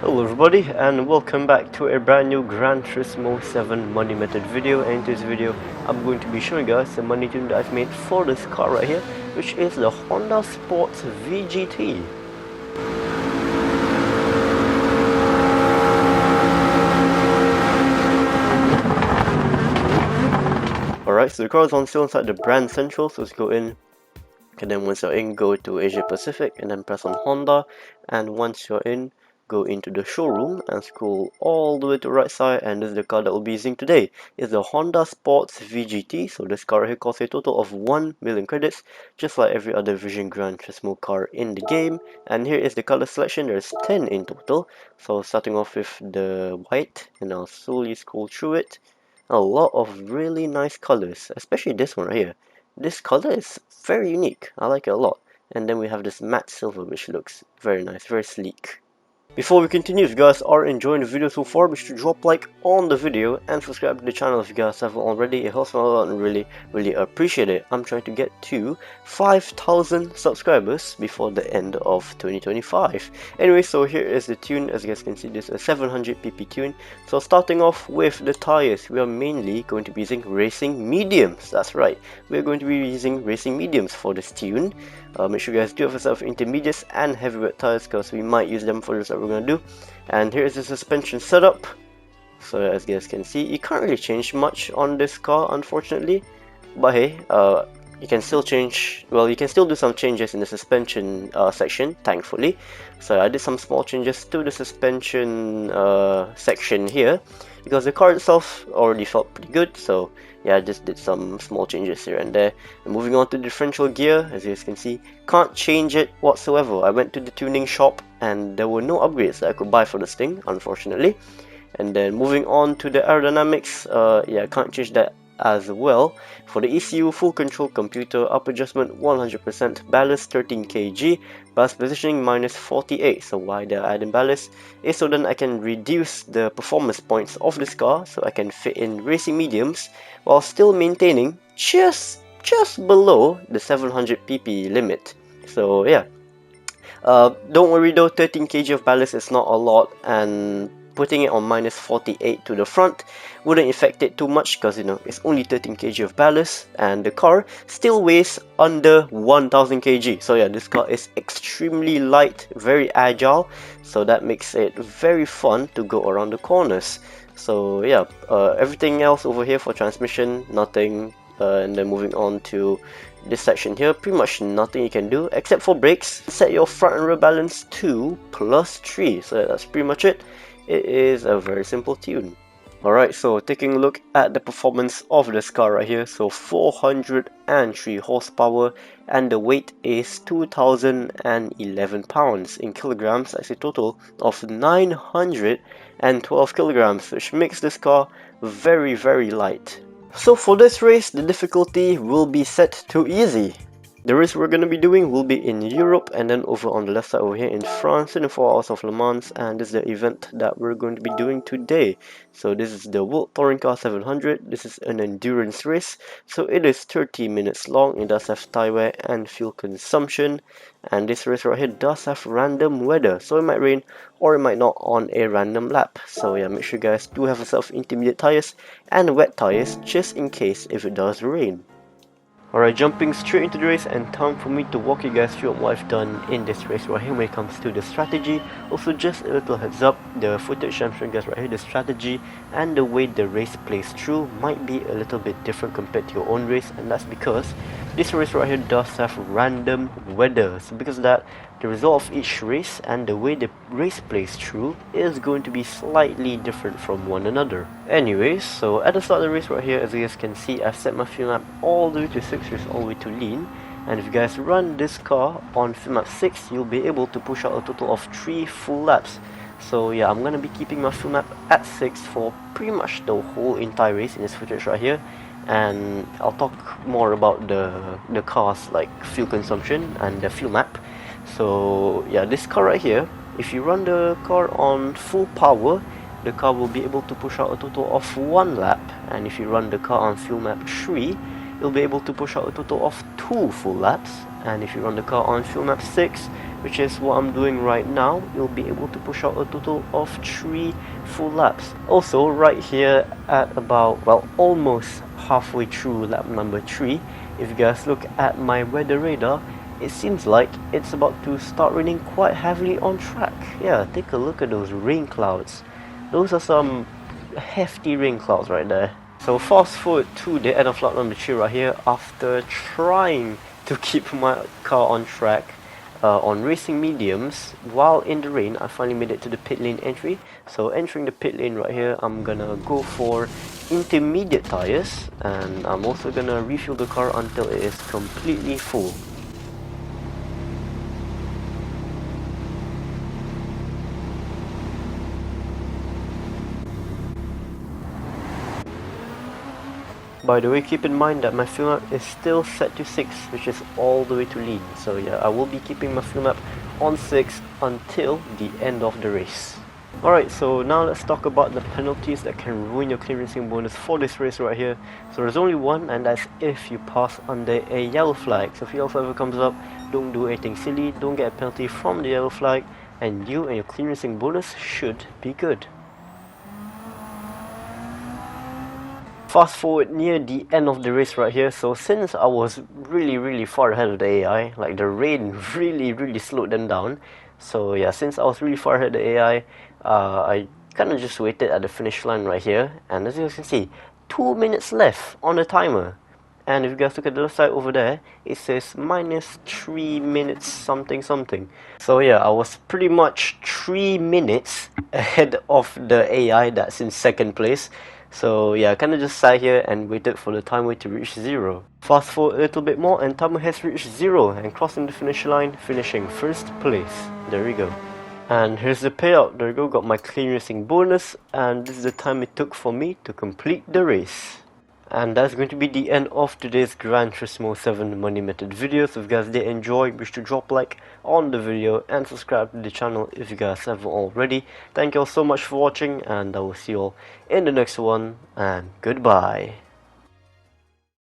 Hello everybody and welcome back to a brand new Gran Turismo 7 money method video. And in this video I'm going to be showing you guys the money tune that I've made for this car right here, which is the Honda Sports VGT. Alright, so the car is on sale inside the brand central, so let's go in. And then once you're in, go to Asia Pacific and then press on Honda, and once you're in, go into the showroom and scroll all the way to the right side, and this is the car that we'll be using today. It's the Honda Sports VGT. So this car here costs a total of 1 million credits, just like every other Vision Gran Turismo car in the game. And here is the color selection. There's 10 in total. So starting off with the white, and I'll slowly scroll through it. A lot of really nice colors, especially this one right here. This color is very unique. I like it a lot. And then we have this matte silver, which looks very nice, very sleek. Before we continue, if you guys are enjoying the video so far, be sure to drop a like on the video and subscribe to the channel if you guys haven't already. It helps me a lot and really appreciate it. I'm trying to get to 5,000 subscribers before the end of 2025. Anyway, so here is the tune. As you guys can see, this is a 700 pp tune. So starting off with the tires, we are mainly going to be using racing mediums. That's right, we're going to be using racing mediums for this tune. Make sure you guys do have yourself intermediates and heavyweight tires, because we might use them for this that we're going to do. And here's the suspension setup. So as you guys can see, you can't really change much on this car, unfortunately, but hey, you can still change, well, you can still do some changes in the suspension section, thankfully. So I did some small changes to the suspension section here, because the car itself already felt pretty good. So yeah, I just did some small changes here and there. And moving on to the differential gear, as you guys can see, can't change it whatsoever. I went to the tuning shop and there were no upgrades that I could buy for this thing, unfortunately. And then moving on to the aerodynamics, yeah, can't change that as well. For the ECU, full control computer, up adjustment 100%, ballast 13 kg, ballast positioning minus 48. So why they're adding ballast is so then I can reduce the performance points of this car, so I can fit in racing mediums while still maintaining just below the 700 pp limit. So yeah, don't worry though, 13 kg of ballast is not a lot, and putting it on minus 48 to the front wouldn't affect it too much, because you know it's only 13 kg of ballast and the car still weighs under 1000 kg. So yeah, this car is extremely light, very agile, so that makes it very fun to go around the corners. So yeah, everything else over here for transmission, nothing. And then moving on to this section here, pretty much nothing you can do except for brakes. Set your front and rear balance to +3. So that's pretty much it. It is a very simple tune. Alright, so taking a look at the performance of this car right here. So 403 horsepower and the weight is 2011 pounds. In kilograms, that's a total of 912 kilograms, which makes this car very light. So for this race, the difficulty will be set to easy. The race we're going to be doing will be in Europe, and then over on the left side over here in France, 24 Hours of Le Mans, and this is the event that we're going to be doing today. So this is the World Touring Car 700. This is an endurance race, so it is 30 minutes long. It does have tire wear and fuel consumption, and this race right here does have random weather, so it might rain or it might not on a random lap. So yeah, make sure you guys do have yourself intermediate tires and wet tires, just in case if it does rain. Alright, jumping straight into the race, and time for me to walk you guys through what I've done in this race right here when it comes to the strategy. Also, just a little heads up, the footage I'm showing you guys right here, the strategy and the way the race plays through might be a little bit different compared to your own race, and that's because this race right here does have random weather. So because of that, the result of each race and the way the race plays through is going to be slightly different from one another. Anyways, so at the start of the race right here, as you guys can see, I've set my fuel map all the way to 6 all the way to lean. And if you guys run this car on fuel map 6, you'll be able to push out a total of 3 full laps. So yeah, I'm gonna be keeping my fuel map at 6 for pretty much the whole entire race in this footage right here. And I'll talk more about the car's like fuel consumption and the fuel map. So yeah, this car right here, if you run the car on full power, the car will be able to push out a total of 1 lap. And if you run the car on fuel map 3, you'll be able to push out a total of 2 full laps. And if you run the car on fuel map 6, which is what I'm doing right now, you'll be able to push out a total of 3 full laps. Also, right here at about, well, almost halfway through lap number 3, if you guys look at my weather radar, it seems like it's about to start raining quite heavily on track. Yeah, take a look at those rain clouds. Those are some hefty rain clouds right there. So fast forward to the end of lap number 3 right here, after trying to keep my car on track on racing mediums while in the rain, I finally made it to the pit lane entry. So entering the pit lane right here, I'm gonna go for intermediate tires, and I'm also gonna refuel the car until it is completely full. By the way, keep in mind that my fuel map is still set to 6, which is all the way to lead. So yeah, I will be keeping my fuel map on 6 until the end of the race. Alright, so now let's talk about the penalties that can ruin your clean racing bonus for this race right here. So there's only one, and that's if you pass under a yellow flag. So if yellow flag ever comes up, don't do anything silly, don't get a penalty from the yellow flag, and you and your clean racing bonus should be good. Fast forward near the end of the race right here, so since I was really far ahead of the AI, like the rain really slowed them down. So yeah, since I was really far ahead of the AI, I kind of just waited at the finish line right here, and as you can see, 2 minutes left on the timer. And if you guys look at the left side over there, it says minus 3 minutes something. So yeah, I was pretty much 3 minutes ahead of the AI that's in second place. So yeah, I kinda just sat here and waited for the timer to reach 0. Fast forward a little bit more, and timer has reached 0 and crossing the finish line, finishing first place. There we go. And here's the payout. There we go, got my clean racing bonus, and this is the time it took for me to complete the race. And that's going to be the end of today's Gran Turismo 7 money method video. So if you guys did enjoy, be sure to drop a like on the video and subscribe to the channel if you guys haven't already. Thank you all so much for watching, and I will see you all in the next one, and goodbye.